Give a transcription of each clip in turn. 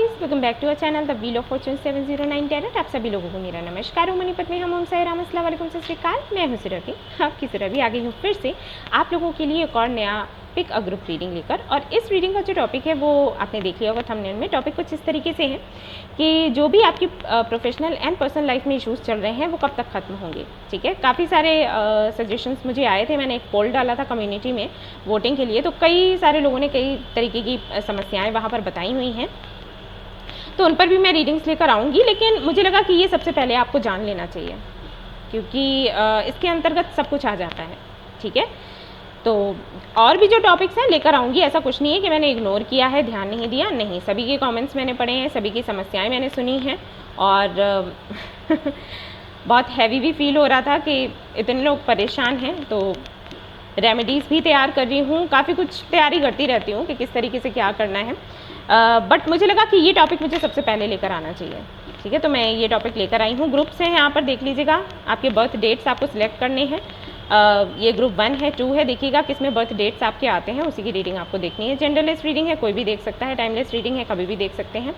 Guys, welcome back to our channel the wheel of Fortune 709 tarot. आप सभी लोगों को मेरा नमस्कार। हूँ मनीपत में हम ओम साईराम, अस्सलाम वालेकुम, सत श्री अकाल। मैं हूँ सुरभि, आपकी सुरभि आ गई हूँ फिर से आप लोगों के लिए एक और नया पिक अ ग्रुप रीडिंग लेकर। और इस रीडिंग का जो टॉपिक है वो आपने देख लिया होगा थंबनेल में। टॉपिक कुछ इस तरीके से है कि जो भी आपकी प्रोफेशनल एंड पर्सनल लाइफ में इश्यूज़ चल रहे हैं वो कब तक ख़त्म होंगे। ठीक है, काफ़ी सारे सजेशंस मुझे आए थे। मैंने एक पोल डाला था कम्युनिटी में वोटिंग के लिए, तो कई सारे लोगों ने कई तरीके की समस्याएं वहाँ पर बताई हुई हैं, तो उन पर भी मैं रीडिंग्स लेकर आऊँगी। लेकिन मुझे लगा कि ये सबसे पहले आपको जान लेना चाहिए, क्योंकि इसके अंतर्गत सब कुछ आ जाता है। ठीक है, तो और भी जो टॉपिक्स हैं लेकर आऊँगी। ऐसा कुछ नहीं है कि मैंने इग्नोर किया है, ध्यान नहीं दिया, नहीं। सभी के कमेंट्स मैंने पढ़े हैं, सभी की समस्याएं मैंने सुनी हैं, और बहुत हैवी भी फील हो रहा था कि इतने लोग परेशान हैं। तो रेमेडीज़ भी तैयार कर रही हूँ, काफ़ी कुछ तैयारी करती रहती हूँ कि किस तरीके से क्या करना है। बट मुझे लगा कि ये टॉपिक मुझे सबसे पहले लेकर आना चाहिए। ठीक है, तो मैं ये टॉपिक लेकर आई हूँ। ग्रुप्स हैं यहाँ पर, देख लीजिएगा। आपके बर्थ डेट्स आपको सिलेक्ट करने हैं। ये ग्रुप 1 है, 2 है। देखिएगा किसमें बर्थ डेट्स आपके आते हैं, उसी की रीडिंग आपको देखनी है। जेंडरलेस रीडिंग है, कोई भी देख सकता है। टाइमलेस रीडिंग है, कभी भी देख सकते हैं।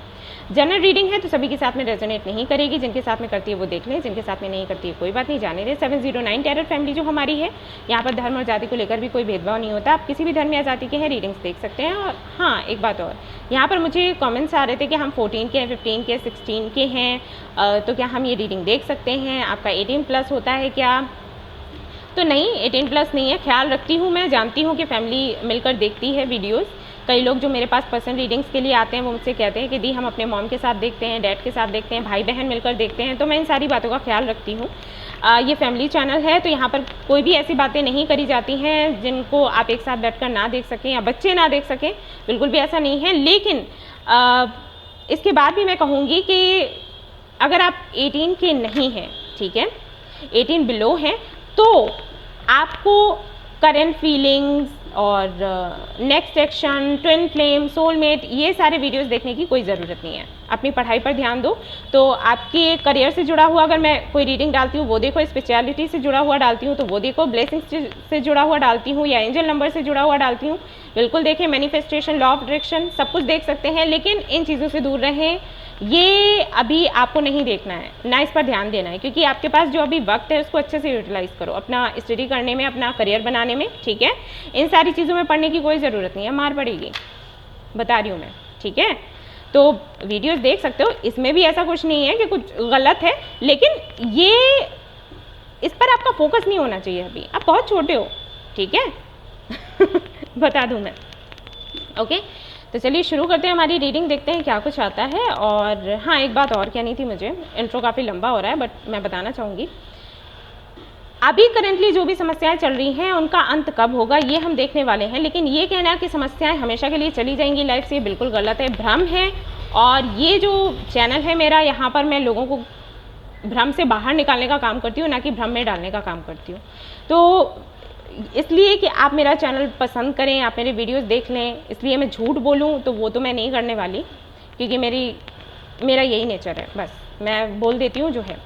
जनरल रीडिंग है तो सभी के साथ में रेजोनेट नहीं करेगी। जिनके साथ में करती है वो देख लें, जिनके साथ में नहीं करती है कोई बात नहीं, जाने दें। 709 टैरेट फैमिली जो हमारी है, यहाँ पर धर्म और जाति को लेकर भी कोई भेदभाव नहीं होता। आप किसी भी धर्म या जाति के हैं, रीडिंग्स देख सकते हैं। और हाँ, एक बात और, यहाँ पर मुझे कमेंट्स आ रहे थे कि हम 14 के हैं, 15 के, 16 के हैं, तो क्या हम ये रीडिंग देख सकते हैं? आपका 18+ होता है क्या? तो नहीं, 18+ नहीं है। ख्याल रखती हूँ, मैं जानती हूँ कि फैमिली मिलकर देखती है वीडियोस। कई लोग जो मेरे पास पर्सनल रीडिंग्स के लिए आते हैं वो मुझसे कहते हैं कि दी हम अपने मॉम के साथ देखते हैं, डैड के साथ देखते हैं, भाई बहन मिलकर देखते हैं। तो मैं इन सारी बातों का ख्याल रखती हूँ। ये फैमिली चैनल है, तो यहाँ पर कोई भी ऐसी बातें नहीं करी जाती हैं जिनको आप एक साथ बैठकर ना देख सकें या बच्चे ना देख सकें, बिल्कुल भी ऐसा नहीं है। लेकिन इसके बाद भी मैं कहूँगी कि अगर आप 18 के नहीं हैं, ठीक है, 18 बिलो हैं, तो आपको करेंट फीलिंग्स और next action, twin flame, soulmate, ये सारे वीडियोस देखने की कोई ज़रूरत नहीं है। अपनी पढ़ाई पर ध्यान दो। तो आपके करियर से जुड़ा हुआ अगर मैं कोई रीडिंग डालती हूँ वो देखो, स्पिरिचुअलिटी से जुड़ा हुआ डालती हूँ तो वो देखो, ब्लेसिंग्स से जुड़ा हुआ डालती हूँ या एंजल नंबर से जुड़ा हुआ डालती हूँ, बिल्कुल देखें। मैनिफेस्टेशन, लॉ ऑफ डायरेक्शन, सब कुछ देख सकते हैं। लेकिन इन चीज़ों से दूर रहें, ये अभी आपको नहीं देखना है, ना इस पर ध्यान देना है, क्योंकि आपके पास जो अभी वक्त है उसको अच्छे से यूटिलाइज करो अपना स्टडी करने में, अपना करियर बनाने में। ठीक है, इन सारी चीज़ों में पढ़ने की कोई ज़रूरत नहीं है, मार पड़ेगी, बता रही हूँ मैं। ठीक है, तो वीडियोस देख सकते हो, इसमें भी ऐसा कुछ नहीं है कि कुछ गलत है, लेकिन ये इस पर आपका फोकस नहीं होना चाहिए अभी, आप बहुत छोटे हो। ठीक है बता दूँ मैं। ओके, तो चलिए शुरू करते हैं हमारी रीडिंग, देखते हैं क्या कुछ आता है। और हाँ, एक बात और कहनी थी मुझे, इंट्रो काफ़ी लंबा हो रहा है बट मैं बताना चाहूँगी। अभी करेंटली जो भी समस्याएं चल रही हैं उनका अंत कब होगा ये हम देखने वाले हैं। लेकिन ये कहना कि समस्याएं हमेशा के लिए चली जाएंगी लाइफ से, बिल्कुल गलत है, भ्रम है। और ये जो चैनल है मेरा, यहाँ पर मैं लोगों को भ्रम से बाहर निकालने का काम करती हूँ, ना कि भ्रम में डालने का काम करती हूँ। तो इसलिए कि आप मेरा चैनल पसंद करें, आप मेरे वीडियोस देख लें, इसलिए मैं झूठ बोलूं तो वो तो मैं नहीं करने वाली, क्योंकि मेरा यही नेचर है। बस मैं बोल देती हूँ जो है।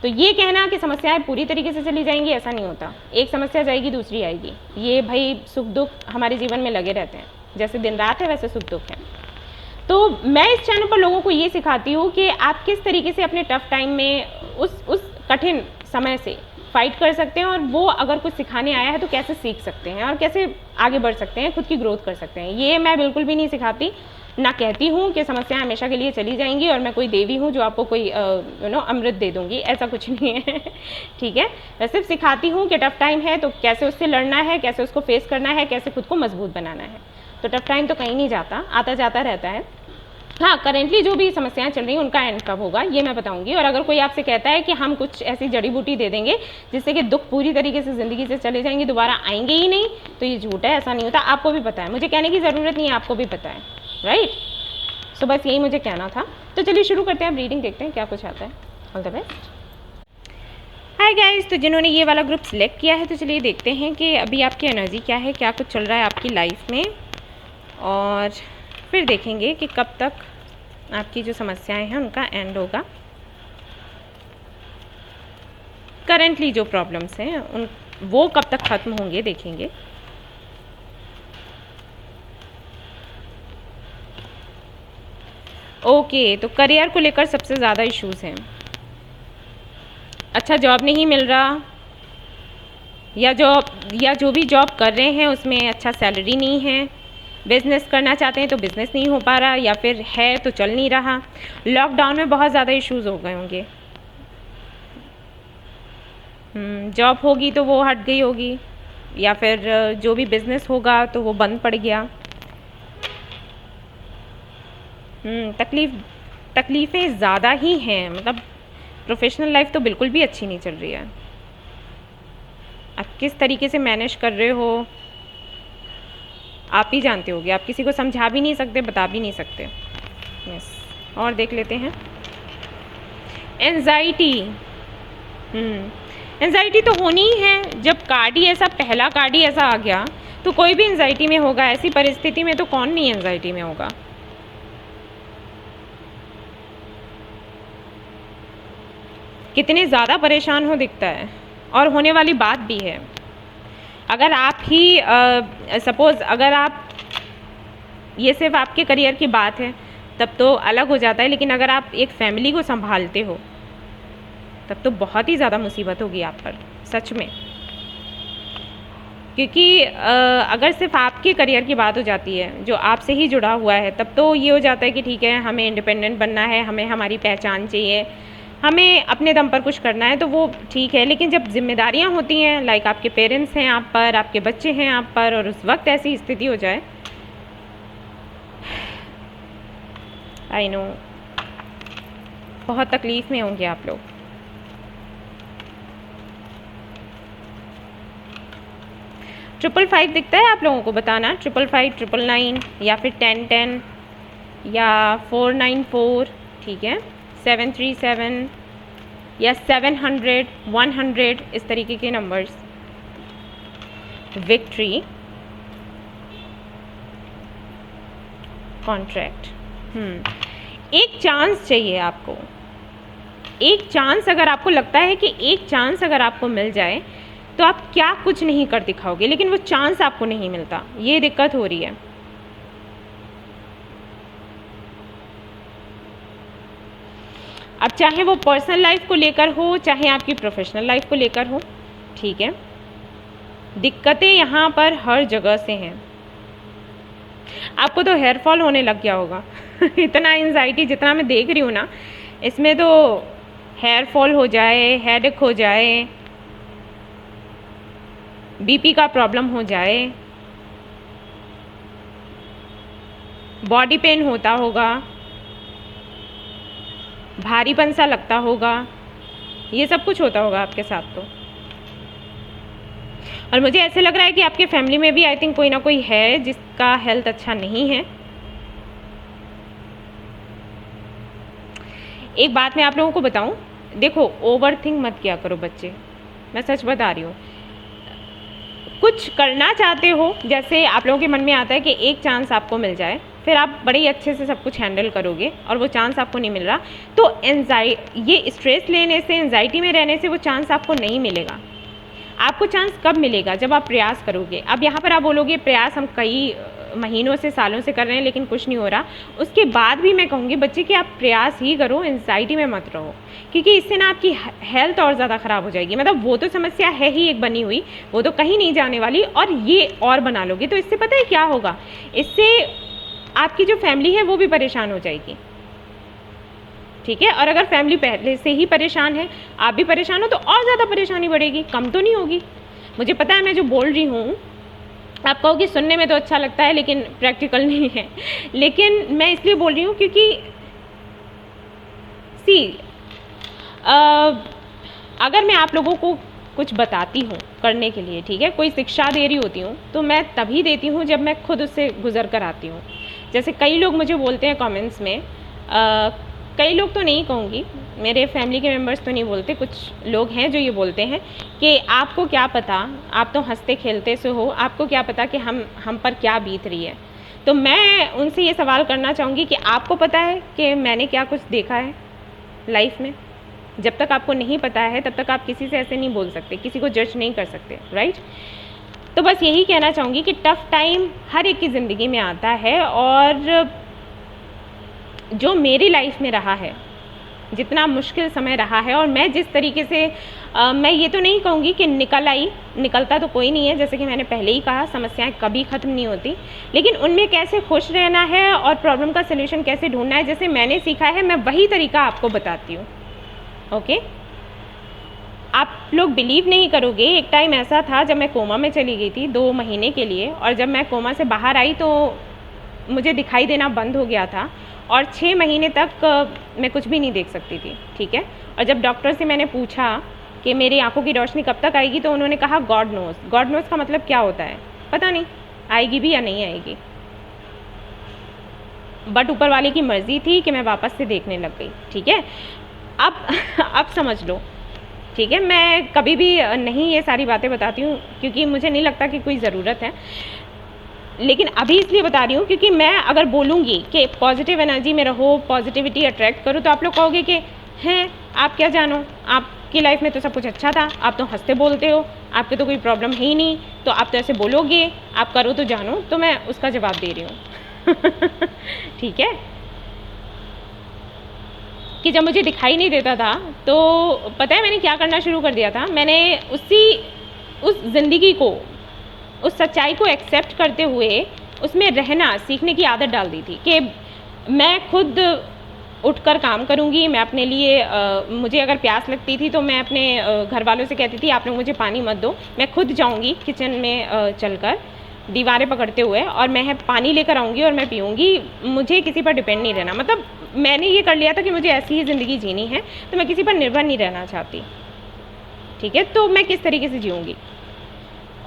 तो ये कहना कि समस्याएं पूरी तरीके से चली जाएंगी, ऐसा नहीं होता। एक समस्या जाएगी, दूसरी आएगी। ये भाई सुख दुख हमारे जीवन में लगे रहते हैं, जैसे दिन रात है वैसे सुख दुख है। तो मैं इस चैनल पर लोगों को ये सिखाती हूँ कि आप किस तरीके से अपने टफ टाइम में उस कठिन समय से फाइट कर सकते हैं, और वो अगर कुछ सिखाने आया है तो कैसे सीख सकते हैं और कैसे आगे बढ़ सकते हैं, खुद की ग्रोथ कर सकते हैं। ये मैं बिल्कुल भी नहीं सिखाती, ना कहती हूँ कि समस्याएं हमेशा के लिए चली जाएंगी और मैं कोई देवी हूँ जो आपको कोई अमृत दे दूँगी, ऐसा कुछ नहीं है ठीक है, मैं सिर्फ सिखाती हूँ कि टफ टाइम है तो कैसे उससे लड़ना है, कैसे उसको फेस करना है, कैसे खुद को मजबूत बनाना है। तो टफ टाइम तो कहीं नहीं जाता, आता जाता रहता है। हाँ, करेंटली जो भी समस्याएं चल रही हैं उनका एंड कब होगा ये मैं बताऊंगी। और अगर कोई आपसे कहता है कि हम कुछ ऐसी जड़ी बूटी दे देंगे जिससे कि दुख पूरी तरीके से ज़िंदगी से चले जाएंगे, दोबारा आएंगे ही नहीं, तो ये झूठ है, ऐसा नहीं होता। आपको भी पता है, मुझे कहने की ज़रूरत नहीं है, आपको भी पता है, राइट। सो बस यही मुझे कहना था। तो चलिए शुरू करते हैं, अब रीडिंग देखते हैं क्या कुछ आता है। All the best. Hi guys, तो जिन्होंने ये वाला ग्रुप सिलेक्ट किया है तो चलिए देखते हैं कि अभी आपकी एनर्जी क्या है, क्या कुछ चल रहा है आपकी लाइफ में, और फिर देखेंगे कि कब तक आपकी जो समस्याएं हैं उनका एंड होगा। करंटली जो प्रॉब्लम्स हैं उन वो कब तक ख़त्म होंगे देखेंगे। ओके, तो करियर को लेकर सबसे ज़्यादा इश्यूज़ हैं। अच्छा जॉब नहीं मिल रहा, या जो भी जॉब कर रहे हैं उसमें अच्छा सैलरी नहीं है, बिज़नेस करना चाहते हैं तो बिज़नेस नहीं हो पा रहा, या फिर है तो चल नहीं रहा। लॉकडाउन में बहुत ज़्यादा इश्यूज़ हो गए होंगे। जॉब होगी तो वो हट गई होगी, या फिर जो भी बिज़नेस होगा तो वो बंद पड़ गया। तकलीफ़ें ज़्यादा ही हैं, मतलब प्रोफेशनल लाइफ तो बिल्कुल भी अच्छी नहीं चल रही है। आप किस तरीके से मैनेज कर रहे हो आप ही जानते होगे, आप किसी को समझा भी नहीं सकते, बता भी नहीं सकते। यस, और देख लेते हैं। एंजाइटी, एंजाइटी तो होनी ही है। जब कार्ड ही ऐसा, पहला कार्ड ही ऐसा आ गया तो कोई भी एंजाइटी में होगा। ऐसी परिस्थिति में तो कौन नहीं एंजाइटी में होगा। कितने ज़्यादा परेशान हो दिखता है, और होने वाली बात भी है। अगर आप ही सपोज़ अगर आप, ये सिर्फ आपके करियर की बात है तब तो अलग हो जाता है, लेकिन अगर आप एक फैमिली को संभालते हो तब तो बहुत ही ज़्यादा मुसीबत होगी आप पर, सच में। क्योंकि अगर सिर्फ आपके करियर की बात हो जाती है जो आपसे ही जुड़ा हुआ है, तब तो ये हो जाता है कि ठीक है हमें इंडिपेंडेंट बनना है, हमें हमारी पहचान चाहिए, हमें अपने दम पर कुछ करना है, तो वो ठीक है। लेकिन जब जिम्मेदारियां होती हैं, लाइक आपके पेरेंट्स हैं आप पर, आपके बच्चे हैं आप पर, और उस वक्त ऐसी स्थिति हो जाए, आई नो बहुत तकलीफ़ में होंगे आप लोग। ट्रिपल 5 दिखता है आप लोगों को, बताना। 555, 999 या फिर 1010 या 494, ठीक है, 737 या 700, 100, इस तरीके के नंबर्स। Victory, contract. एक चांस चाहिए आपको, एक चांस। अगर आपको लगता है कि एक चांस अगर आपको मिल जाए तो आप क्या कुछ नहीं कर दिखाओगे, लेकिन वो चांस आपको नहीं मिलता, ये दिक्कत हो रही है। अब चाहे वो पर्सनल लाइफ को लेकर हो, चाहे आपकी प्रोफेशनल लाइफ को लेकर हो, ठीक है, दिक्कतें यहाँ पर हर जगह से हैं। आपको तो हेयर फॉल होने लग गया होगा इतना एंजाइटी जितना मैं देख रही हूँ ना, इसमें तो हेयर फॉल हो जाए, हेडेक हो जाए, बीपी का प्रॉब्लम हो जाए, बॉडी पेन होता होगा, भारीपन सा लगता होगा, ये सब कुछ होता होगा आपके साथ तो। और मुझे ऐसे लग रहा है कि आपके फैमिली में भी आई थिंक कोई ना कोई है जिसका हेल्थ अच्छा नहीं है। एक बात मैं आप लोगों को बताऊं, देखो ओवर थिंक मत किया करो बच्चे, मैं सच बता रही हूँ। कुछ करना चाहते हो, जैसे आप लोगों के मन में आता है कि एक चांस आपको मिल जाए, फिर आप बड़े ही अच्छे से सब कुछ हैंडल करोगे, और वो चांस आपको नहीं मिल रहा, तो ये स्ट्रेस लेने से, एंजाइटी में रहने से वो चांस आपको नहीं मिलेगा। आपको चांस कब मिलेगा? जब आप प्रयास करोगे। अब यहाँ पर आप बोलोगे प्रयास हम कई महीनों से, सालों से कर रहे हैं लेकिन कुछ नहीं हो रहा, उसके बाद भी मैं कहूँगी बच्चे कि आप प्रयास ही करो, एंजाइटी में मत रहो, क्योंकि इससे ना आपकी हेल्थ और ज़्यादा ख़राब हो जाएगी। मतलब वो तो समस्या है ही एक बनी हुई, वो तो कहीं नहीं जाने वाली, और ये और बना लोगे तो इससे पता है क्या होगा, इससे आपकी जो फैमिली है वो भी परेशान हो जाएगी, ठीक है। और अगर फैमिली पहले से ही परेशान है, आप भी परेशान हो, तो और ज़्यादा परेशानी बढ़ेगी, कम तो नहीं होगी। मुझे पता है मैं जो बोल रही हूँ आप कहोगे सुनने में तो अच्छा लगता है लेकिन प्रैक्टिकल नहीं है, लेकिन मैं इसलिए बोल रही हूँ क्योंकि अगर मैं आप लोगों को कुछ बताती हूँ करने के लिए, ठीक है, कोई शिक्षा दे रही होती हूँ, तो मैं तभी देती हूँ जब मैं खुद उससे गुजर कर आती हूँ। जैसे कई लोग मुझे बोलते हैं कमेंट्स में, कई लोग तो नहीं कहूँगी, मेरे फैमिली के मेंबर्स तो नहीं बोलते, कुछ लोग हैं जो ये बोलते हैं कि आपको क्या पता, आप तो हंसते खेलते से हो, आपको क्या पता कि हम पर क्या बीत रही है। तो मैं उनसे ये सवाल करना चाहूँगी कि आपको पता है कि मैंने क्या कुछ देखा है लाइफ में? जब तक आपको नहीं पता है तब तक आप किसी से ऐसे नहीं बोल सकते, किसी को जज नहीं कर सकते, राइट। तो बस यही कहना चाहूँगी कि टफ़ टाइम हर एक की ज़िंदगी में आता है, और जो मेरी लाइफ में रहा है, जितना मुश्किल समय रहा है, और मैं जिस तरीके से मैं ये तो नहीं कहूँगी कि निकलता तो कोई नहीं है, जैसे कि मैंने पहले ही कहा, समस्याएं कभी ख़त्म नहीं होती, लेकिन उनमें कैसे खुश रहना है और प्रॉब्लम का सलूशन कैसे ढूंढना है, जैसे मैंने सीखा है, मैं वही तरीका आपको बताती हूँ। ओके, आप लोग बिलीव नहीं करोगे, एक टाइम ऐसा था जब मैं कोमा में चली गई थी 2 महीने के लिए, और जब मैं कोमा से बाहर आई तो मुझे दिखाई देना बंद हो गया था, और 6 महीने तक मैं कुछ भी नहीं देख सकती थी, ठीक है। और जब डॉक्टर से मैंने पूछा कि मेरी आंखों की रोशनी कब तक आएगी, तो उन्होंने कहा गॉड नोज़। गॉड नोज़ का मतलब क्या होता है पता नहीं, आएगी भी या नहीं आएगी, बट ऊपर वाले की मर्ज़ी थी कि मैं वापस से देखने लग गई, ठीक है। अब समझ लो, ठीक है। मैं कभी भी नहीं ये सारी बातें बताती हूँ क्योंकि मुझे नहीं लगता कि कोई ज़रूरत है, लेकिन अभी इसलिए बता रही हूँ क्योंकि मैं अगर बोलूँगी कि पॉजिटिव एनर्जी में रहो, पॉजिटिविटी अट्रैक्ट करो, तो आप लोग कहोगे कि हैं आप क्या जानो, आपकी लाइफ में तो सब कुछ अच्छा था, आप तो हंसते बोलते हो, आपके तो कोई प्रॉब्लम है ही नहीं, तो आप तो ऐसे बोलोगे, आप करो तो जानो। तो मैं उसका जवाब दे रही हूँ ठीक है, कि जब मुझे दिखाई नहीं देता था तो पता है मैंने क्या करना शुरू कर दिया था, मैंने उस ज़िंदगी को, उस सच्चाई को एक्सेप्ट करते हुए उसमें रहना सीखने की आदत डाल दी थी कि मैं खुद उठकर काम करूंगी, मैं अपने लिए मुझे अगर प्यास लगती थी तो मैं अपने घर वालों से कहती थी आप लोग मुझे पानी मत दो, मैं खुद जाऊंगी किचन में चलकर दीवारें पकड़ते हुए और मैं पानी लेकर आऊँगी और मैं पीऊँगी, मुझे किसी पर डिपेंड नहीं रहना। मतलब मैंने ये कर लिया था कि मुझे ऐसी ही ज़िंदगी जीनी है, तो मैं किसी पर निर्भर नहीं रहना चाहती, ठीक है। तो मैं किस तरीके से जीऊँगी,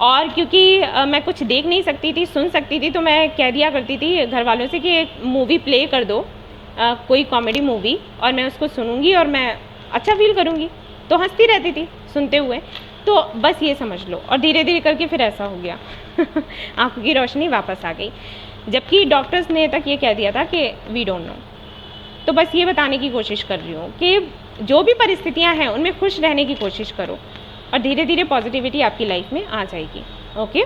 और क्योंकि मैं कुछ देख नहीं सकती थी, सुन सकती थी, तो मैं कह दिया करती थी घर वालों से कि एक मूवी प्ले कर दो, कोई कॉमेडी मूवी, और मैं उसको सुनूंगी और मैं अच्छा फील करूंगी, तो हंसती रहती थी सुनते हुए। तो बस ये समझ लो, और धीरे धीरे करके फिर ऐसा हो गया आंखों की रोशनी वापस आ गई, जबकि डॉक्टर्स ने तक ये कह दिया था कि वी डोंट नो। तो बस ये बताने की कोशिश कर रही हूँ कि जो भी परिस्थितियाँ हैं उनमें खुश रहने की कोशिश करो, और धीरे धीरे पॉजिटिविटी आपकी लाइफ में आ जाएगी। ओके,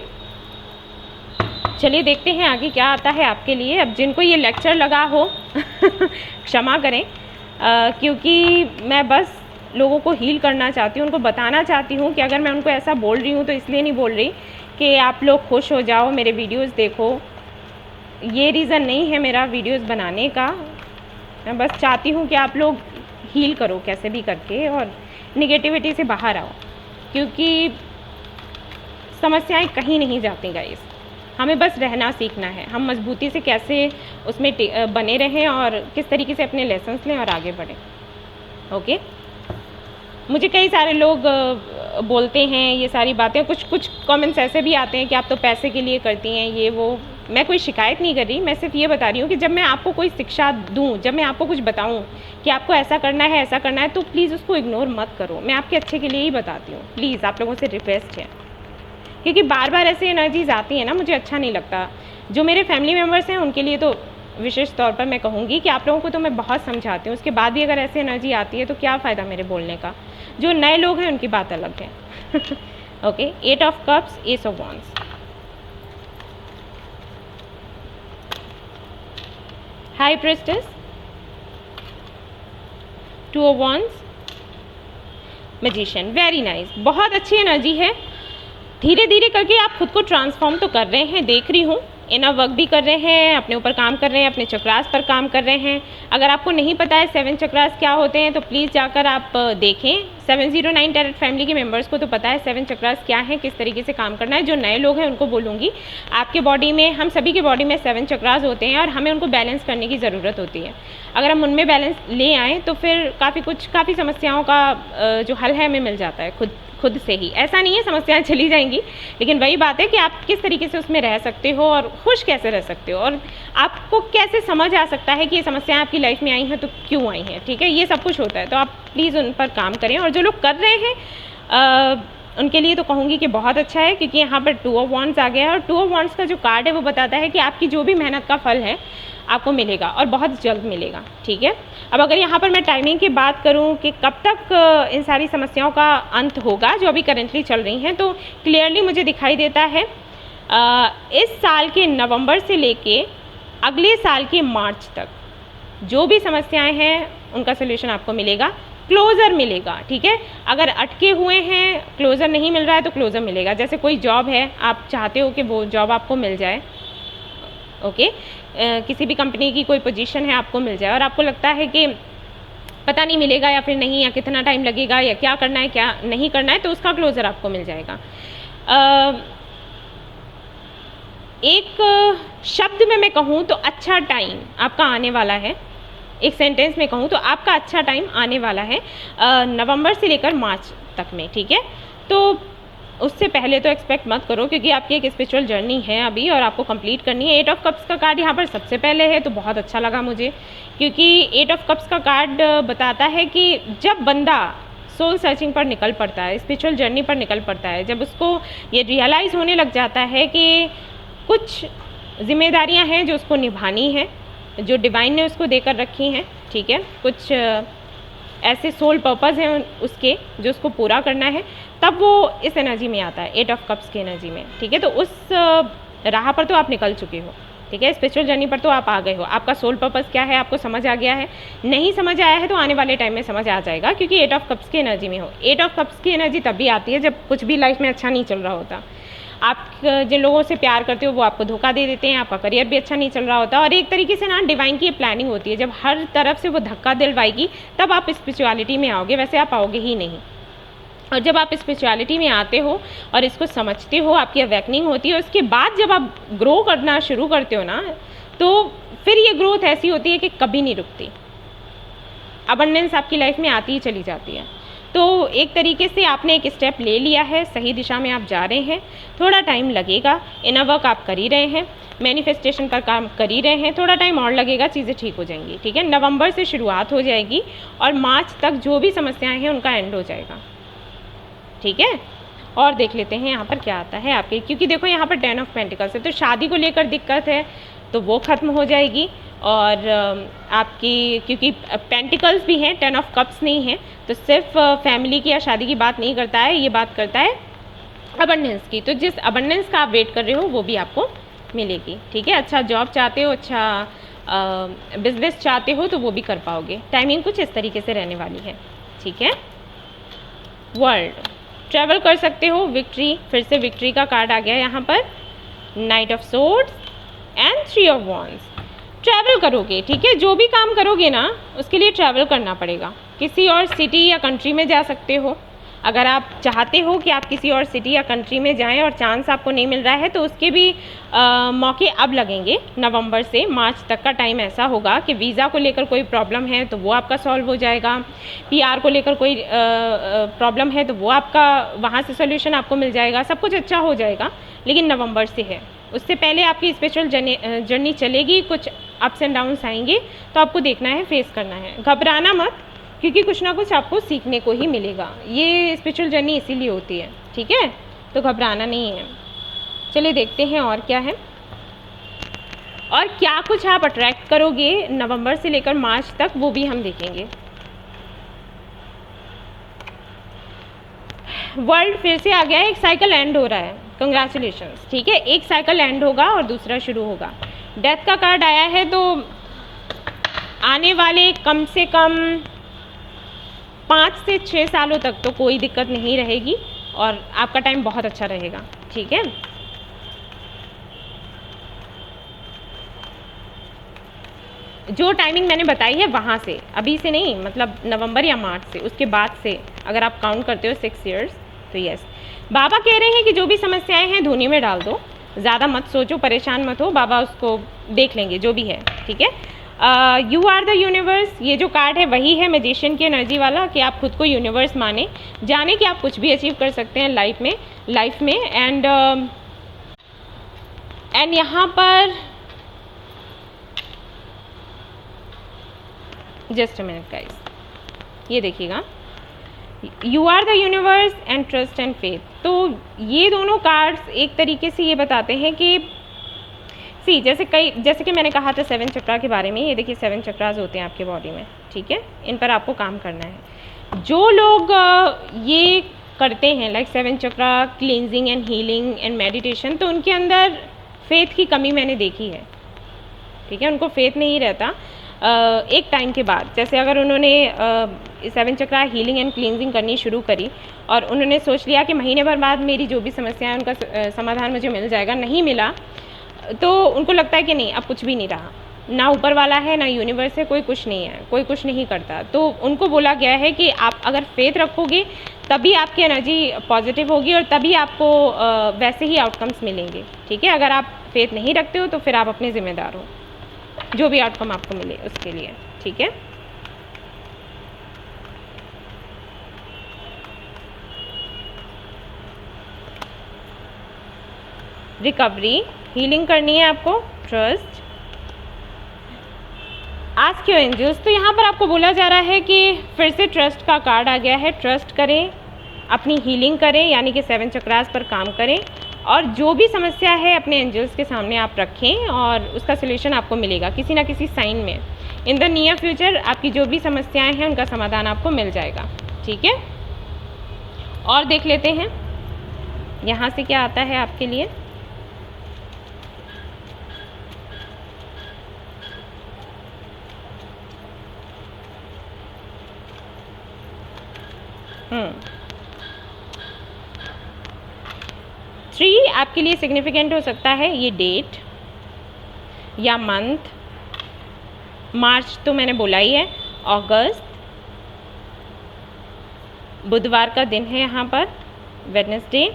चलिए देखते हैं आगे क्या आता है आपके लिए। अब जिनको ये लेक्चर लगा हो क्षमा करें, क्योंकि मैं बस लोगों को हील करना चाहती हूँ, उनको बताना चाहती हूँ कि अगर मैं उनको ऐसा बोल रही हूँ तो इसलिए नहीं बोल रही कि आप लोग खुश हो जाओ, मेरे वीडियोस देखो, ये रीज़न नहीं है मेरा वीडियोस बनाने का। मैं बस चाहती हूँ कि आप लोग हील करो कैसे भी करके और निगेटिविटी से बाहर आओ, क्योंकि समस्याएं कहीं नहीं जाती गाइस, हमें बस रहना सीखना है। हम मजबूती से कैसे उसमें बने रहें और किस तरीके से अपने लेसन्स लें और आगे बढ़ें। ओके, मुझे कई सारे लोग बोलते हैं ये सारी बातें, कुछ कमेंट्स ऐसे भी आते हैं कि आप तो पैसे के लिए करती हैं ये वो। मैं कोई शिकायत नहीं कर रही, मैं सिर्फ ये बता रही हूँ कि जब मैं आपको कोई शिक्षा दूँ, जब मैं आपको कुछ बताऊँ कि आपको ऐसा करना है ऐसा करना है, तो प्लीज़ उसको इग्नोर मत करो। मैं आपके अच्छे के लिए ही बताती हूँ, प्लीज़ आप लोगों से रिक्वेस्ट है, क्योंकि बार बार ऐसी एनर्जीज आती हैं ना, मुझे अच्छा नहीं लगता। जो मेरे फैमिली मेम्बर्स हैं उनके लिए तो विशेष तौर पर मैं कहूँगी कि आप लोगों को तो मैं बहुत समझाती हूँ, उसके बाद भी अगर ऐसी एनर्जी आती है तो क्या फ़ायदा मेरे बोलने का। जो नए लोग हैं उनकी बात अलग है okay, 8 of cups, S of wands, high प्रेस्टेस, 2 of wands, magician. Very nice, बहुत अच्छी एनर्जी है। धीरे धीरे करके आप खुद को ट्रांसफॉर्म तो कर रहे हैं, देख रही हूँ, इनर वर्क भी कर रहे हैं, अपने ऊपर काम कर रहे हैं, अपने चक्रास पर काम कर रहे हैं। अगर आपको नहीं पता है 7 चक्रास क्या होते हैं तो प्लीज़ जाकर आप देखें। 709 टैरेट फैमिली के मेंबर्स को तो पता है 7 चक्रास क्या है, किस तरीके से काम करना है। जो नए लोग हैं उनको बोलूँगी, आपके बॉडी में, हम सभी के बॉडी में 7 चक्रास होते हैं और हमें उनको बैलेंस करने की ज़रूरत होती है। अगर हम उनमें बैलेंस ले आएँ तो फिर काफ़ी समस्याओं का जो हल है हमें मिल जाता है खुद से ही। ऐसा नहीं है समस्याएं चली जाएंगी, लेकिन वही बात है कि आप किस तरीके से उसमें रह सकते हो और खुश कैसे रह सकते हो, और आपको कैसे समझ आ सकता है कि ये समस्याएं आपकी लाइफ में आई हैं तो क्यों आई हैं। ठीक है, ये सब कुछ होता है, तो आप प्लीज़ उन पर काम करें। और जो लोग कर रहे हैं उनके लिए तो कहूँगी कि बहुत अच्छा है, क्योंकि यहाँ पर 2 ऑफ वॉन्ड्स आ गया है, और 2 ऑफ वॉन्ड्स का जो कार्ड है वो बताता है कि आपकी जो भी मेहनत का फल है आपको मिलेगा और बहुत जल्द मिलेगा। ठीक है, अब अगर यहाँ पर मैं टाइमिंग की बात करूँ कि कब तक इन सारी समस्याओं का अंत होगा जो अभी करेंटली चल रही हैं, तो क्लियरली मुझे दिखाई देता है इस साल के नवंबर से लेके अगले साल के मार्च तक जो भी समस्याएं हैं उनका सोल्यूशन आपको मिलेगा, क्लोज़र मिलेगा। ठीक है, अगर अटके हुए हैं, क्लोज़र नहीं मिल रहा है तो क्लोज़र मिलेगा। जैसे कोई जॉब है, आप चाहते हो कि वो जॉब आपको मिल जाए, ओके, किसी भी कंपनी की कोई पोजीशन है आपको मिल जाए और आपको लगता है कि पता नहीं मिलेगा या फिर नहीं, या कितना टाइम लगेगा, या क्या करना है क्या नहीं करना है, तो उसका क्लोज़र आपको मिल जाएगा। एक शब्द में मैं कहूँ तो अच्छा टाइम आपका आने वाला है। एक सेंटेंस में कहूँ तो आपका अच्छा टाइम आने वाला है नवंबर से लेकर मार्च तक में। ठीक है, तो उससे पहले तो एक्सपेक्ट मत करो, क्योंकि आपकी एक स्पिरिचुअल जर्नी है अभी और आपको कंप्लीट करनी है। 8 ऑफ कप्स का कार्ड यहाँ पर सबसे पहले है, तो बहुत अच्छा लगा मुझे, क्योंकि 8 ऑफ कप्स का कार्ड बताता है कि जब बंदा सोल सर्चिंग पर निकल पड़ता है, स्पिरिचुअल जर्नी पर निकल पड़ता है, जब उसको ये रियलाइज़ होने लग जाता है कि कुछ जिम्मेदारियां हैं जो उसको निभानी है, जो डिवाइन ने उसको देकर रखी हैं। ठीक है, कुछ ऐसे सोल पर्पस हैं उसके जो उसको पूरा करना है, तब वो इस एनर्जी में आता है, 8 ऑफ कप्स की एनर्जी में। ठीक है, तो उस राह पर तो आप निकल चुके हो। ठीक है, स्पिरिचुअल जर्नी पर तो आप आ गए हो, आपका सोल पर्पस क्या है आपको समझ आ गया है। नहीं समझ आया है तो आने वाले टाइम में समझ आ जाएगा, क्योंकि 8 ऑफ कप्स की एनर्जी में हो। 8 ऑफ कप्स की एनर्जी तब भी आती है जब कुछ भी लाइफ में अच्छा नहीं चल रहा होता। आप जिन लोगों से प्यार करते हो वो आपको धोखा दे देते हैं, आपका करियर भी अच्छा नहीं चल रहा होता, और एक तरीके से ना डिवाइन की ये प्लानिंग होती है, जब हर तरफ से वो धक्का दिलवाएगी तब आप स्पिरिचुअलिटी में आओगे, वैसे आप आओगे ही नहीं। और जब आप स्पिरिचुअलिटी में आते हो और इसको समझते हो, आपकी अवेकनिंग होती है, उसके बाद जब आप ग्रो करना शुरू करते हो ना, तो फिर ये ग्रोथ ऐसी होती है कि कभी नहीं रुकती। अबंडेंस आपकी लाइफ में आती ही चली जाती है। तो एक तरीके से आपने एक स्टेप ले लिया है, सही दिशा में आप जा रहे हैं। थोड़ा टाइम लगेगा, इनर वर्क आप कर ही रहे हैं, मैनिफेस्टेशन पर काम कर ही रहे हैं, थोड़ा टाइम और लगेगा, चीज़ें ठीक हो जाएंगी। ठीक है, नवंबर से शुरुआत हो जाएगी और मार्च तक जो भी समस्याएं हैं उनका एंड हो जाएगा। ठीक है, और देख लेते हैं यहाँ पर क्या आता है आपके, क्योंकि देखो यहाँ पर 10 ऑफ पेंटिकल्स है, तो शादी को लेकर दिक्कत है तो वो ख़त्म हो जाएगी। और आपकी क्योंकि पेंटिकल्स भी हैं, 10 ऑफ कप्स नहीं है, तो सिर्फ फैमिली की या शादी की बात नहीं करता है, ये बात करता है अबंडेंस की। तो जिस अबंडेंस का आप वेट कर रहे हो वो भी आपको मिलेगी। ठीक है, अच्छा जॉब चाहते हो, अच्छा बिजनेस चाहते हो तो वो भी कर पाओगे। टाइमिंग कुछ इस तरीके से रहने वाली है। ठीक है, वर्ल्ड ट्रैवल कर सकते हो, विक्ट्री, फिर से विक्ट्री का कार्ड आ गया यहाँ पर, night of swords and 3 of wands. Travel करोगे, ठीक है, जो भी काम करोगे ना उसके लिए ट्रैवल करना पड़ेगा। किसी और सिटी या कंट्री में जा सकते हो, अगर आप चाहते हो कि आप किसी और सिटी या कंट्री में जाएं और चांस आपको नहीं मिल रहा है तो उसके भी मौके अब लगेंगे। नवंबर से मार्च तक का टाइम ऐसा होगा कि वीज़ा को लेकर कोई प्रॉब्लम है तो वो आपका सॉल्व हो जाएगा, पीआर को लेकर कोई प्रॉब्लम है तो वो आपका वहाँ से सोल्यूशन आपको मिल जाएगा, सब कुछ अच्छा हो जाएगा। लेकिन नवंबर से है, उससे पहले आपकी स्पिरिचुअल जर्नी चलेगी, कुछ अप्स एंड डाउन्स आएंगे तो आपको देखना है, फेस करना है। घबराना मत, क्योंकि कुछ ना कुछ आपको सीखने को ही मिलेगा। ये स्पिरिचुअल जर्नी इसीलिए होती है। ठीक है, तो घबराना नहीं है। चलिए देखते हैं और क्या है, और क्या कुछ आप अट्रैक्ट करोगे नवंबर से लेकर मार्च तक, वो भी हम देखेंगे। वर्ल्ड फिर से आ गया है, एक साइकिल एंड हो रहा है, कंग्रेचुलेशंस। ठीक है, एक साइकिल एंड होगा और दूसरा शुरू होगा। डेथ का कार्ड आया है, तो आने वाले कम से कम 5 से 6 सालों तक तो कोई दिक्कत नहीं रहेगी और आपका टाइम बहुत अच्छा रहेगा। ठीक है, जो टाइमिंग मैंने बताई है वहाँ से, अभी से नहीं, मतलब नवंबर या मार्च से, उसके बाद से अगर आप काउंट करते हो 6 इयर्स, तो यस। बाबा कह रहे हैं कि जो भी समस्याएं हैं धोनी में डाल दो, ज़्यादा मत सोचो, परेशान मत हो, बाबा उसको देख लेंगे जो भी है। ठीक है, यू आर द यूनिवर्स, ये जो कार्ड है वही है मैजिशियन की एनर्जी वाला, कि आप खुद को यूनिवर्स माने, जाने कि आप कुछ भी अचीव कर सकते हैं लाइफ में। एंड यहाँ पर जस्ट अ मिनट गाइस, ये देखिएगा, you are the universe and trust and faith. तो ये दोनों कार्ड्स एक तरीके से ये बताते हैं कि जैसे कि मैंने कहा था 7 चक्रा के बारे में, ये देखिए 7 चक्रास होते हैं आपके बॉडी में। ठीक है, इन पर आपको काम करना है। जो लोग ये करते हैं like 7 chakra cleansing and healing and meditation, तो उनके अंदर फेथ की कमी मैंने देखी है। ठीक है, उनको फेथ नहीं रहता। एक टाइम के बाद, जैसे अगर उन्होंने 7 चक्रा हीलिंग एंड क्लींजिंग करनी शुरू करी और उन्होंने सोच लिया कि महीने भर बाद मेरी जो भी समस्या है उनका समाधान मुझे मिल जाएगा, नहीं मिला, तो उनको लगता है कि नहीं अब कुछ भी नहीं रहा, ना ऊपर वाला है ना यूनिवर्स है, कोई कुछ नहीं है, कोई कुछ नहीं करता। तो उनको बोला गया है कि आप अगर फेथ रखोगे तभी आपकी एनर्जी पॉजिटिव होगी और तभी आपको वैसे ही आउटकम्स मिलेंगे। ठीक है, अगर आप फेथ नहीं रखते हो तो फिर आप अपने ज़िम्मेदार हो, जो भी आउटकम आपको मिले उसके लिए। ठीक है, रिकवरी हीलिंग करनी है आपको, ट्रस्ट, आस्क योर एंजल्स। तो यहाँ पर आपको बोला जा रहा है कि फिर से ट्रस्ट का कार्ड आ गया है। ट्रस्ट करें, अपनी हीलिंग करें, यानी कि 7 चक्रास पर काम करें और जो भी समस्या है अपने एंजल्स के सामने आप रखें और उसका सलूशन आपको मिलेगा किसी ना किसी साइन में। इन द नियर फ्यूचर आपकी जो भी समस्याएं हैं उनका समाधान आपको मिल जाएगा। ठीक है, और देख लेते हैं यहाँ से क्या आता है आपके लिए। थ्री आपके लिए सिग्निफिकेंट हो सकता है, ये डेट या मंथ। मार्च तो मैंने बोला ही है, अगस्त, बुधवार का दिन है यहाँ पर, वेडनेसडे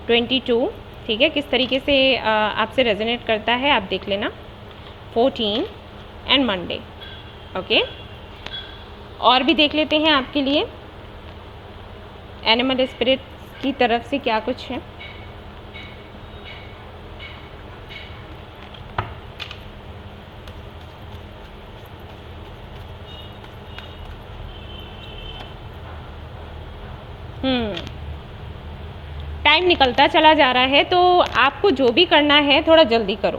22। ठीक है, किस तरीके से आपसे रेजोनेट करता है आप देख लेना, 14 एंड मंडे। ओके, और भी देख लेते हैं आपके लिए एनिमल स्पिरिट की तरफ से क्या कुछ है। टाइम निकलता चला जा रहा है, तो आपको जो भी करना है थोड़ा जल्दी करो।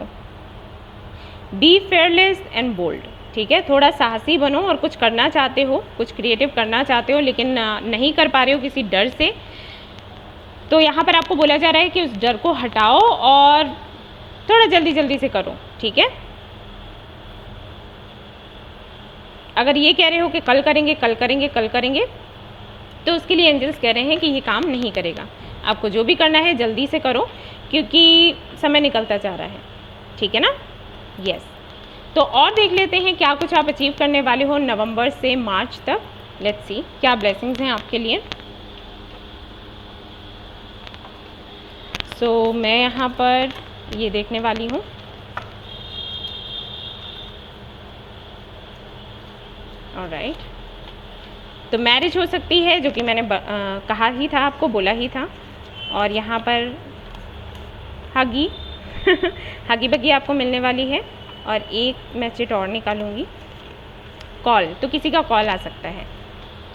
B fearless and bold. ठीक है, थोड़ा साहसी बनो और कुछ करना चाहते हो, कुछ क्रिएटिव करना चाहते हो लेकिन नहीं कर पा रहे हो किसी डर से, तो यहाँ पर आपको बोला जा रहा है कि उस डर को हटाओ और थोड़ा जल्दी जल्दी से करो। ठीक है, अगर ये कह रहे हो कि कल करेंगे कल करेंगे कल करेंगे, तो उसके लिए एंजल्स कह रहे हैं कि ये काम नहीं करेगा। आपको जो भी करना है जल्दी से करो क्योंकि समय निकलता जा रहा है। ठीक है ना, यस। तो और देख लेते हैं क्या कुछ आप अचीव करने वाले हो नवंबर से मार्च तक। लेट्स सी क्या ब्लेसिंग्स हैं आपके लिए। सो मैं यहाँ पर ये देखने वाली हूँ। ऑलराइट, तो मैरिज हो सकती है, जो कि मैंने कहा ही था, आपको बोला ही था। और यहाँ पर हगी हगी बगी आपको मिलने वाली है। और एक मैं चिट और निकालूंगी, कॉल, तो किसी का कॉल आ सकता है।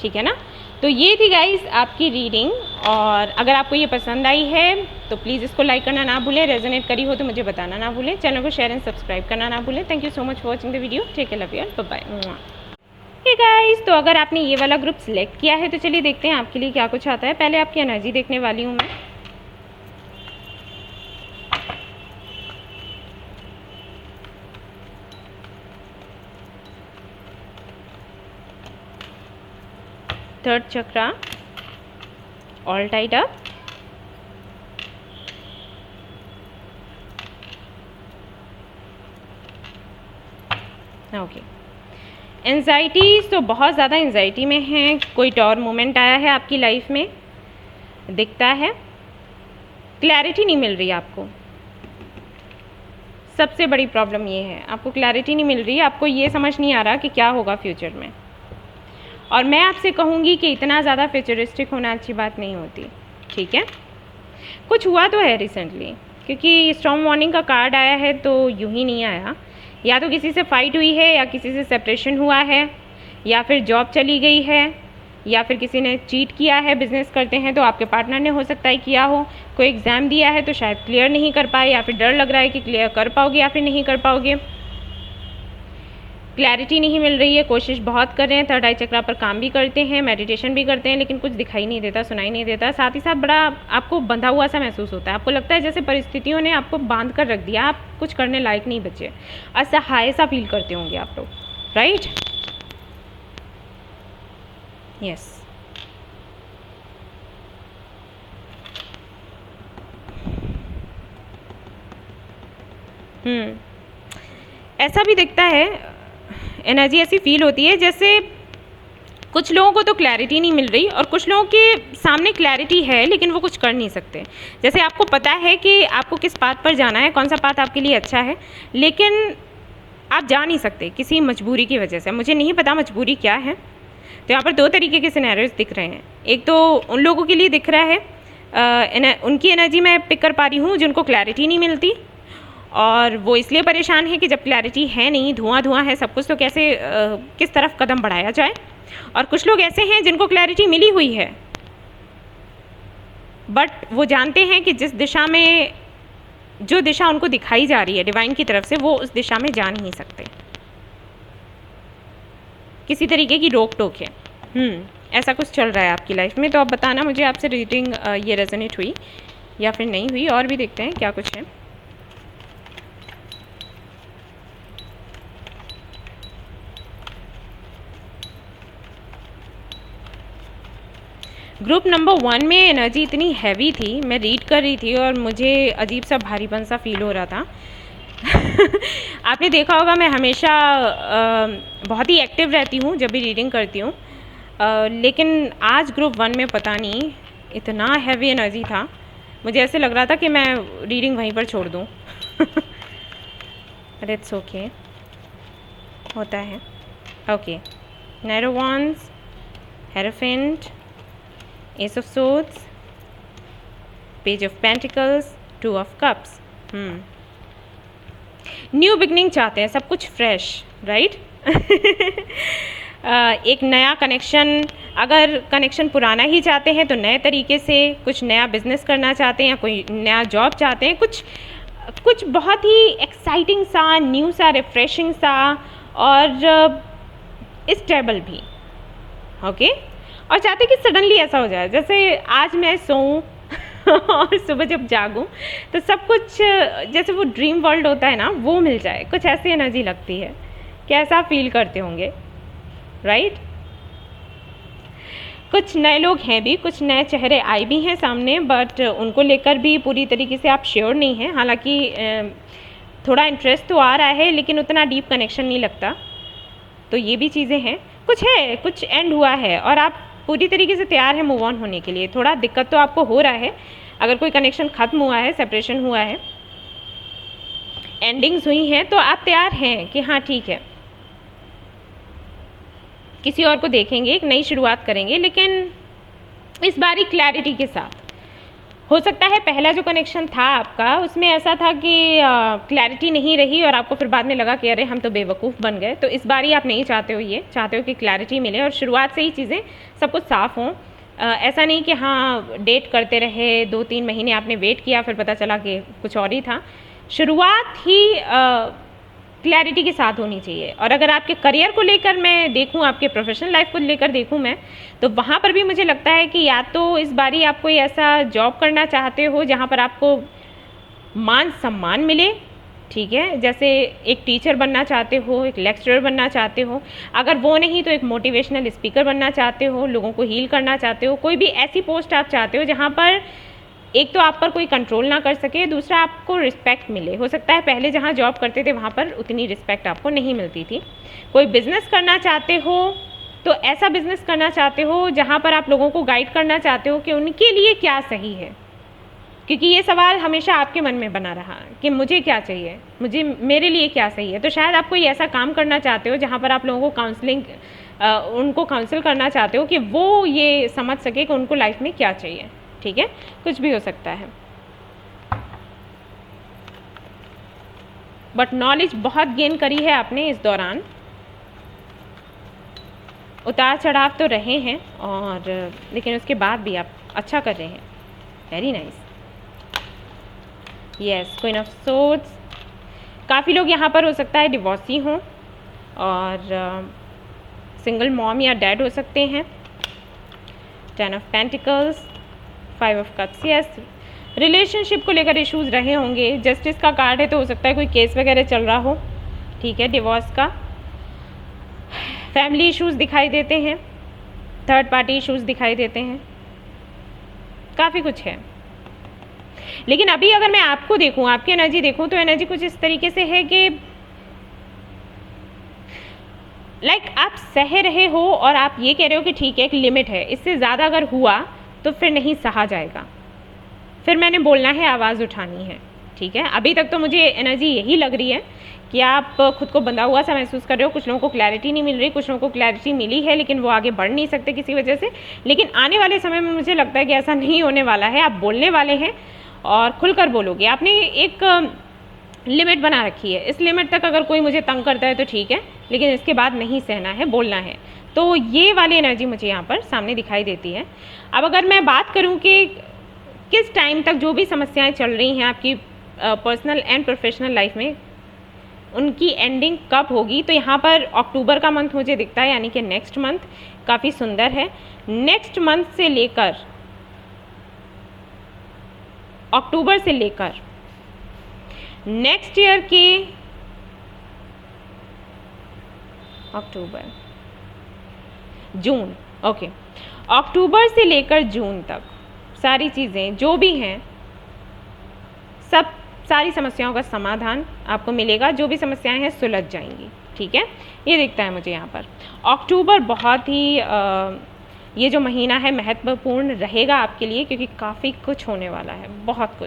ठीक है ना, तो ये थी गाइस आपकी रीडिंग। और अगर आपको ये पसंद आई है तो प्लीज़ इसको लाइक करना ना भूलें, रेजोनेट करी हो तो मुझे बताना ना भूलें, चैनल को शेयर एंड सब्सक्राइब करना ना भूलें। Thank you so much for watching the video. Take care, love you, bye bye. Hey guys, तो अगर आपने ये वाला ग्रुप सिलेक्ट किया है तो चलिए देखते हैं आपके लिए क्या कुछ आता है। पहले आपकी एनर्जी देखने वाली हूँ मैं। थर्ड चक्रा, all tied up, okay. Anxieties तो बहुत ज़्यादा एंजाइटी में हैं, कोई टॉर मोमेंट आया है आपकी लाइफ में दिखता है। क्लैरिटी नहीं मिल रही आपको, सबसे बड़ी प्रॉब्लम ये है, आपको क्लैरिटी नहीं मिल रही, आपको ये समझ नहीं आ रहा कि क्या होगा फ्यूचर में। और मैं आपसे कहूँगी कि इतना ज़्यादा फ्यूचरिस्टिक होना अच्छी बात नहीं होती। ठीक है, कुछ हुआ तो है रिसेंटली, क्योंकि स्टॉर्म वार्निंग का कार्ड आया है तो यूं ही नहीं आया। या तो किसी से फाइट हुई है, या किसी से सेपरेशन हुआ है, या फिर जॉब चली गई है, या फिर किसी ने चीट किया है। बिजनेस करते हैं तो आपके पार्टनर ने हो सकता है किया हो। कोई एग्ज़ाम दिया है तो शायद क्लियर नहीं कर पाए, या फिर डर लग रहा है कि क्लियर कर पाओगे या फिर नहीं कर पाओगे। क्लैरिटी नहीं मिल रही है, कोशिश बहुत कर रहे हैं, थर्ड आई चक्रा पर काम भी करते हैं, मेडिटेशन भी करते हैं, लेकिन कुछ दिखाई नहीं देता, सुनाई नहीं देता। साथ ही साथ बड़ा आपको बंधा हुआ सा महसूस होता है, आपको लगता है जैसे परिस्थितियों ने आपको बांध कर रख दिया, आप कुछ करने लायक नहीं बचे, असहाय सा फील करते होंगे आप लोग, राइट। यस, ऐसा भी दिखता है, एनर्जी ऐसी फील होती है जैसे कुछ लोगों को तो क्लैरिटी नहीं मिल रही और कुछ लोगों के सामने क्लैरिटी है लेकिन वो कुछ कर नहीं सकते। जैसे आपको पता है कि आपको किस पाथ पर जाना है, कौन सा पाथ आपके लिए अच्छा है, लेकिन आप जा नहीं सकते किसी मजबूरी की वजह से। मुझे नहीं पता मजबूरी क्या है। तो यहाँ पर दो तरीके के सिनेरियोज दिख रहे हैं। एक तो उन लोगों के लिए दिख रहा है, उनकी एनर्जी मैं पिक कर पा रही हूँ जिनको क्लैरिटी नहीं मिलती और वो इसलिए परेशान है कि जब क्लैरिटी है नहीं, धुआं धुआं है सब कुछ, तो कैसे किस तरफ कदम बढ़ाया जाए। और कुछ लोग ऐसे हैं जिनको क्लैरिटी मिली हुई है बट वो जानते हैं कि जिस दिशा में, जो दिशा उनको दिखाई जा रही है डिवाइन की तरफ से, वो उस दिशा में जा नहीं सकते, किसी तरीके की रोक टोक है। ऐसा कुछ चल रहा है आपकी लाइफ में। तो अब बताना मुझे आपसे रीडिंग ये रेजोनेट हुई या फिर नहीं हुई। और भी देखते हैं क्या कुछ है। ग्रुप नंबर 1 में एनर्जी इतनी हैवी थी, मैं रीड कर रही थी और मुझे अजीब सा भारीपन सा फील हो रहा था। आपने देखा होगा मैं हमेशा बहुत ही एक्टिव रहती हूँ जब भी रीडिंग करती हूँ, लेकिन आज ग्रुप 1 में पता नहीं इतना हैवी एनर्जी था, मुझे ऐसे लग रहा था कि मैं रीडिंग वहीं पर छोड़ दूँ। बट इट्स ओके, होता है। Okay, night of wands, hierophant, S of swords, page of pentacles, two of cups. New beginning चाहते हैं, सब कुछ फ्रेश, राइट। एक नया कनेक्शन, अगर कनेक्शन पुराना ही चाहते हैं तो नए तरीके से कुछ नया बिजनेस करना चाहते हैं या कोई नया जॉब चाहते हैं, कुछ बहुत ही एक्साइटिंग सा, न्यू सा, रिफ्रेशिंग सा और स्टेबल भी। ओके, और चाहते कि सडनली ऐसा हो जाए जैसे आज मैं सोऊं और सुबह जब जागूं तो सब कुछ जैसे वो ड्रीम वर्ल्ड होता है ना, वो मिल जाए, कुछ ऐसी एनर्जी लगती है। कैसा फील करते होंगे, राइट। कुछ नए लोग हैं भी, कुछ नए चेहरे आए भी हैं सामने, बट उनको लेकर भी पूरी तरीके से आप श्योर नहीं हैं। हालांकि थोड़ा इंटरेस्ट तो आ रहा है लेकिन उतना डीप कनेक्शन नहीं लगता। तो ये भी चीज़ें हैं, कुछ है, कुछ एंड हुआ है और आप पूरी तरीके से तैयार है मूव ऑन होने के लिए। थोड़ा दिक्कत तो आपको हो रहा है, अगर कोई कनेक्शन ख़त्म हुआ है, सेपरेशन हुआ है, एंडिंग्स हुई हैं, तो आप तैयार हैं कि हाँ ठीक है, किसी और को देखेंगे, एक नई शुरुआत करेंगे, लेकिन इस बारी क्लैरिटी के साथ। हो सकता है पहला जो कनेक्शन था आपका उसमें ऐसा था कि क्लैरिटी नहीं रही और आपको फिर बाद में लगा कि अरे हम तो बेवकूफ़ बन गए। तो इस बारी आप नहीं चाहते हो, ये चाहते हो कि क्लैरिटी मिले और शुरुआत से ही चीज़ें सब कुछ साफ़ हों। ऐसा नहीं कि हाँ डेट करते रहे, 2-3 महीने आपने वेट किया, फिर पता चला कि कुछ और ही था। शुरुआत ही क्लैरिटी के साथ होनी चाहिए। और अगर आपके करियर को लेकर मैं देखूं, आपके प्रोफेशनल लाइफ को लेकर देखूं मैं, तो वहाँ पर भी मुझे लगता है कि या तो इस बारी आप कोई ऐसा जॉब करना चाहते हो जहाँ पर आपको मान सम्मान मिले, ठीक है, जैसे एक टीचर बनना चाहते हो, एक लेक्चरर बनना चाहते हो, अगर वो नहीं तो एक मोटिवेशनल स्पीकर बनना चाहते हो, लोगों को हील करना चाहते हो, कोई भी ऐसी पोस्ट आप चाहते हो जहाँ पर एक तो आप पर कोई कंट्रोल ना कर सके, दूसरा आपको रिस्पेक्ट मिले। हो सकता है पहले जहाँ जॉब करते थे वहाँ पर उतनी रिस्पेक्ट आपको नहीं मिलती थी। कोई बिजनेस करना चाहते हो तो ऐसा बिजनेस करना चाहते हो जहाँ पर आप लोगों को गाइड करना चाहते हो कि उनके लिए क्या सही है, क्योंकि ये सवाल हमेशा आपके मन में बना रहा कि मुझे क्या चाहिए, मेरे लिए क्या सही है। तो शायद आप कोई ऐसा काम करना चाहते हो जहाँ पर आप लोगों को उनको काउंसिल करना चाहते हो कि वो ये समझ सके कि उनको लाइफ में क्या चाहिए, ठीक है, कुछ भी हो सकता है। बट नॉलेज बहुत गेन करी है आपने इस दौरान, उतार चढ़ाव तो रहे हैं और लेकिन उसके बाद भी आप अच्छा कर रहे हैं। Very nice. Yes, queen of swords. काफ़ी लोग यहाँ पर हो सकता है डिवोर्सी हों और सिंगल मॉम या डैड हो सकते हैं। 10 of pentacles, 5 of cups. Yes, relationship को लेकर इश्यूज रहे होंगे। जस्टिस का कार्ड है तो हो सकता है कोई केस वगैरह चल रहा हो, ठीक है, डिवोर्स का। फैमिली इश्यूज़ दिखाई देते हैं, थर्ड पार्टी इश्यूज़ दिखाई देते हैं, काफ़ी कुछ है। लेकिन अभी अगर मैं आपको देखूं, आपकी एनर्जी देखूं, तो एनर्जी कुछ इस तरीके से है कि आप सह रहे हो और आप ये कह रहे हो कि ठीक है, एक लिमिट है, इससे ज़्यादा अगर हुआ तो फिर नहीं सहा जाएगा, फिर मैंने बोलना है, आवाज़ उठानी है। ठीक है, अभी तक तो मुझे एनर्जी यही लग रही है कि आप खुद को बंधा हुआ सा महसूस कर रहे हो। कुछ लोगों को क्लैरिटी नहीं मिल रही, कुछ लोगों को क्लैरिटी मिली है लेकिन वो आगे बढ़ नहीं सकते किसी वजह से। लेकिन आने वाले समय में मुझे लगता है कि ऐसा नहीं होने वाला है। आप बोलने वाले हैं और खुलकर बोलोगे। आपने एक लिमिट बना रखी है, इस लिमिट तक अगर कोई मुझे तंग करता है तो ठीक है, लेकिन इसके बाद नहीं सहना है, बोलना है। तो ये वाली एनर्जी मुझे यहाँ पर सामने दिखाई देती है। अब अगर मैं बात करूँ कि किस टाइम तक जो भी समस्याएं चल रही हैं आपकी पर्सनल एंड प्रोफेशनल लाइफ में, उनकी एंडिंग कब होगी, तो यहाँ पर अक्टूबर का मंथ मुझे दिखता है, यानी कि नेक्स्ट मंथ काफ़ी सुंदर है। नेक्स्ट मंथ से लेकर अक्टूबर से लेकर नेक्स्ट ईयर के अक्टूबर, जून, ओके, अक्टूबर से लेकर जून तक सारी चीज़ें जो भी हैं, सब सारी समस्याओं का समाधान आपको मिलेगा। जो भी समस्याएं हैं सुलझ जाएंगी। ठीक है, ये दिखता है मुझे यहाँ पर। अक्टूबर बहुत ही ये जो महीना है महत्वपूर्ण रहेगा आपके लिए, क्योंकि काफ़ी कुछ होने वाला है, बहुत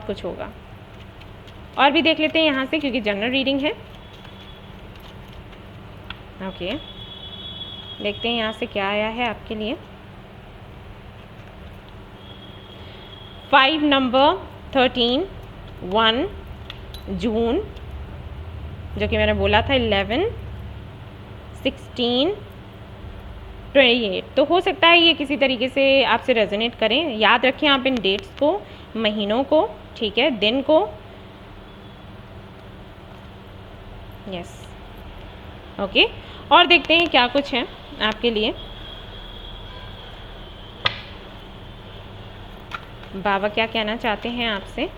कुछ होगा। और भी देख लेते हैं यहाँ से, क्योंकि जनरल रीडिंग है। ओके, देखते हैं यहाँ से क्या आया है आपके लिए। 5 नंबर 13, 1 जून, जो कि मैंने बोला था 11, 16, 28। तो हो सकता है ये किसी तरीके से आपसे रेजोनेट करें। याद रखें आप इन डेट्स को, महीनों को, ठीक है, दिन को। यस, ओके, और देखते हैं क्या कुछ है आपके लिए। बाबा क्या कहना चाहते हैं आपसे।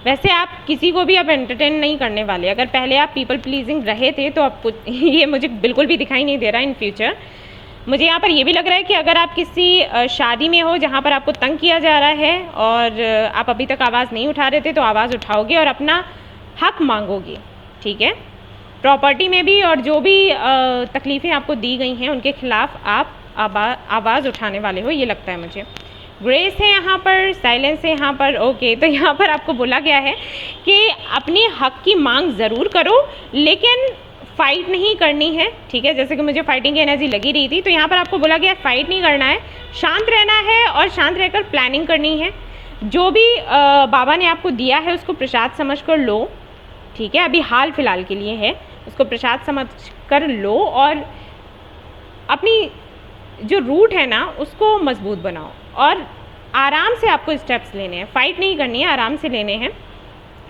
वैसे आप किसी को भी अब एंटरटेन नहीं करने वाले। अगर पहले आप पीपल प्लीजिंग रहे थे तो अब कुछ ये मुझे बिल्कुल भी दिखाई नहीं दे रहा इन फ्यूचर। मुझे यहाँ पर ये भी लग रहा है कि अगर आप किसी शादी में हो जहाँ पर आपको तंग किया जा रहा है और आप अभी तक आवाज़ नहीं उठा रहे थे, तो आवाज़ उठाओगे और अपना हक मांगोगे। ठीक है, प्रॉपर्टी में भी, और जो भी तकलीफ़ें आपको दी गई हैं उनके खिलाफ आप आवाज़ उठाने वाले हो, ये लगता है मुझे। ग्रेस है यहाँ पर, साइलेंस है यहाँ पर। ओके, तो यहाँ पर आपको बोला गया है कि अपने हक की मांग ज़रूर करो, लेकिन फाइट नहीं करनी है। ठीक है, जैसे कि मुझे फाइटिंग की एनर्जी लगी रही थी, तो यहाँ पर आपको बोला गया है फाइट नहीं करना है, शांत रहना है और शांत रहकर प्लानिंग करनी है। जो भी बाबा ने आपको दिया है उसको प्रसाद समझ कर लो। ठीक है, अभी हाल फिलहाल के लिए है, उसको प्रसाद समझ कर लो और अपनी जो रूट है ना उसको मजबूत बनाओ। और आराम से आपको स्टेप्स लेने हैं, फाइट नहीं करनी है, आराम से लेने हैं।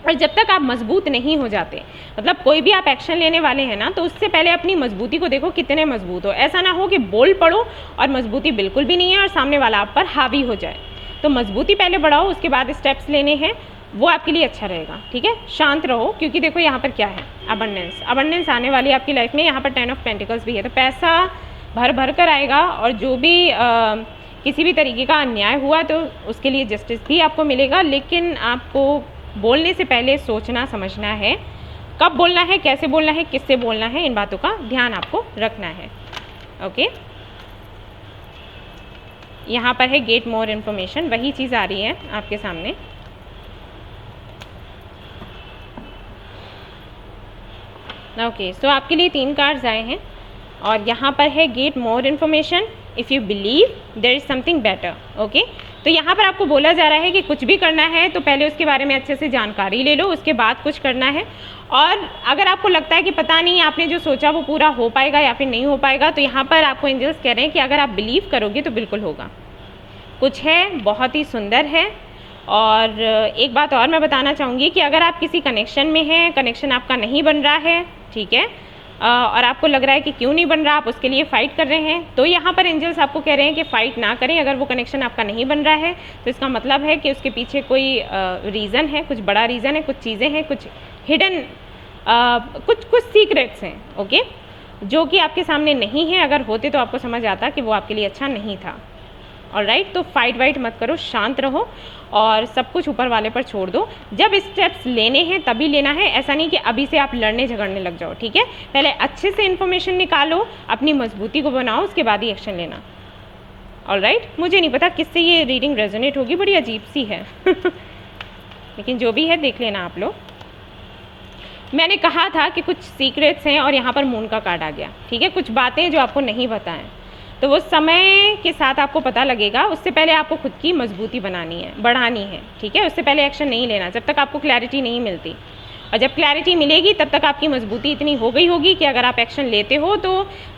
और जब तक आप मजबूत नहीं हो जाते, मतलब कोई भी आप एक्शन लेने वाले हैं ना, तो उससे पहले अपनी मजबूती को देखो कितने मजबूत हो। ऐसा ना हो कि बोल पड़ो और मजबूती बिल्कुल भी नहीं है और सामने वाला आप पर हावी हो जाए। तो मजबूती पहले बढ़ाओ, उसके बाद स्टेप्स लेने हैं, वो आपके लिए अच्छा रहेगा। ठीक है, शांत रहो, क्योंकि देखो यहाँ पर क्या है, अबंडेंस आने वाली है आपकी लाइफ में। यहाँ पर 10 ऑफ पेंटिकल्स भी है, तो पैसा भर भर कर आएगा। और जो भी किसी भी तरीके का अन्याय हुआ तो उसके लिए जस्टिस भी आपको मिलेगा। लेकिन आपको बोलने से पहले सोचना समझना है, कब बोलना है, कैसे बोलना है, किससे बोलना है, इन बातों का ध्यान आपको रखना है। ओके, यहाँ पर है गेट मोर इन्फॉर्मेशन, वही चीज़ आ रही है आपके सामने। ओके, सो आपके लिए 3 कार्ड्स आए हैं और यहाँ पर है get more information, if you believe there is something better. Okay, तो यहाँ पर आपको बोला जा रहा है कि कुछ भी करना है तो पहले उसके बारे में अच्छे से जानकारी ले लो, उसके बाद कुछ करना है। और अगर आपको लगता है कि पता नहीं आपने जो सोचा वो पूरा हो पाएगा या फिर नहीं हो पाएगा, तो यहाँ पर आपको एंजल्स कह रहे हैं कि अगर आप बिलीव करोगे तो बिल्कुल होगा। कुछ है, बहुत ही सुंदर है। और एक बात और मैं बताना चाहूँगी कि अगर आप किसी कनेक्शन में हैं, कनेक्शन आपका नहीं बन रहा है, ठीक है, और आपको लग रहा है कि क्यों नहीं बन रहा, आप उसके लिए फ़ाइट कर रहे हैं, तो यहाँ पर एंजल्स आपको कह रहे हैं कि फ़ाइट ना करें। अगर वो कनेक्शन आपका नहीं बन रहा है तो इसका मतलब है कि उसके पीछे कोई रीज़न है, कुछ बड़ा रीज़न है, कुछ चीज़ें हैं, कुछ हिडन कुछ सीक्रेट्स हैं, ओके, जो कि आपके सामने नहीं है। अगर होते तो आपको समझ आता कि वो आपके लिए अच्छा नहीं था। ऑलराइट, तो फाइट वाइट मत करो, शांत रहो और सब कुछ ऊपर वाले पर छोड़ दो। जब स्टेप्स लेने हैं तभी लेना है, ऐसा नहीं कि अभी से आप लड़ने झगड़ने लग जाओ, ठीक है। पहले अच्छे से इन्फॉर्मेशन निकालो, अपनी मजबूती को बनाओ, उसके बाद ही एक्शन लेना। ऑलराइट, मुझे नहीं पता किससे ये रीडिंग रेजोनेट होगी, बड़ी अजीब सी है लेकिन जो भी है देख लेना आप लोग। मैंने कहा था कि कुछ सीक्रेट्स हैं और यहाँ पर मून का कार्ड आ गया, ठीक है। कुछ बातें जो आपको नहीं पता हैं तो वो समय के साथ आपको पता लगेगा। उससे पहले आपको खुद की मजबूती बनानी है, बढ़ानी है, ठीक है। उससे पहले एक्शन नहीं लेना जब तक आपको क्लैरिटी नहीं मिलती, और जब क्लैरिटी मिलेगी तब तक आपकी मजबूती इतनी हो गई होगी कि अगर आप एक्शन लेते हो तो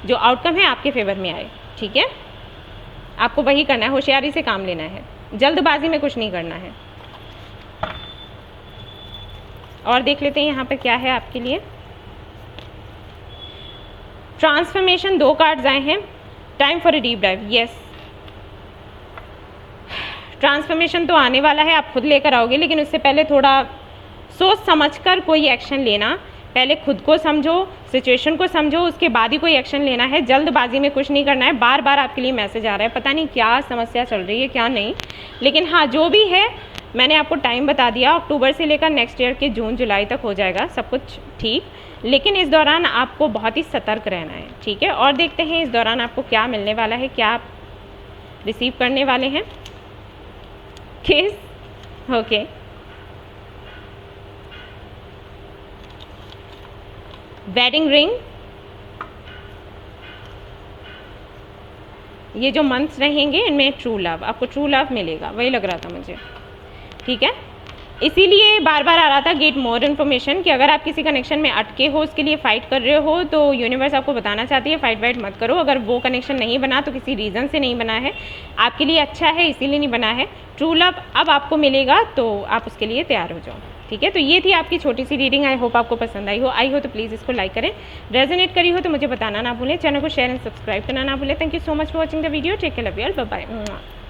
जो आउटकम है आपके फेवर में आए, ठीक है। आपको वही करना है, होशियारी से काम लेना है, जल्दबाजी में कुछ नहीं करना है। और देख लेते हैं यहाँ पर क्या है आपके लिए। ट्रांसफॉर्मेशन, 2 कार्ड्स आए हैं। Time for a deep dive, yes, transformation तो आने वाला है, आप खुद लेकर आओगे, लेकिन उससे पहले थोड़ा सोच समझकर कोई एक्शन लेना। पहले खुद को समझो, सिचुएशन को समझो, उसके बाद ही कोई एक्शन लेना है। जल्दबाजी में कुछ नहीं करना है। बार बार आपके लिए मैसेज आ रहा है, पता नहीं क्या समस्या चल रही है क्या नहीं, लेकिन हाँ जो भी है मैंने आपको टाइम बता दिया। अक्टूबर से लेकर नेक्स्ट ईयर के जून जुलाई तक हो जाएगा सब कुछ ठीक, लेकिन इस दौरान आपको बहुत ही सतर्क रहना है, ठीक है। और देखते हैं इस दौरान आपको क्या मिलने वाला है, क्या आप रिसीव करने वाले हैं। किस, ओके, वेडिंग रिंग, ये जो मंथ्स रहेंगे इनमें ट्रू लव, आपको ट्रू लव मिलेगा, वही लग रहा था मुझे, ठीक है। इसीलिए बार बार आ रहा था गेट मोर इन्फॉर्मेशन कि अगर आप किसी कनेक्शन में अटके हो, उसके लिए फ़ाइट कर रहे हो, तो यूनिवर्स आपको बताना चाहती है फ़ाइट वाइट मत करो। अगर वो कनेक्शन नहीं बना तो किसी रीज़न से नहीं बना है, आपके लिए अच्छा है इसीलिए नहीं बना है। ट्रू लव अब आपको मिलेगा तो आप उसके लिए तैयार हो जाओ, ठीक है। तो ये थी आपकी छोटी सी रीडिंग। आई होप आपको पसंद आई हो तो प्लीज़ इसको लाइक करें, रेजोनेट करी हो तो मुझे बताना ना भूलें, चैनल को शेयर एंड सब्सक्राइब करना ना भूलें। Thank you so much for watching the video, take care, love you all, bye bye.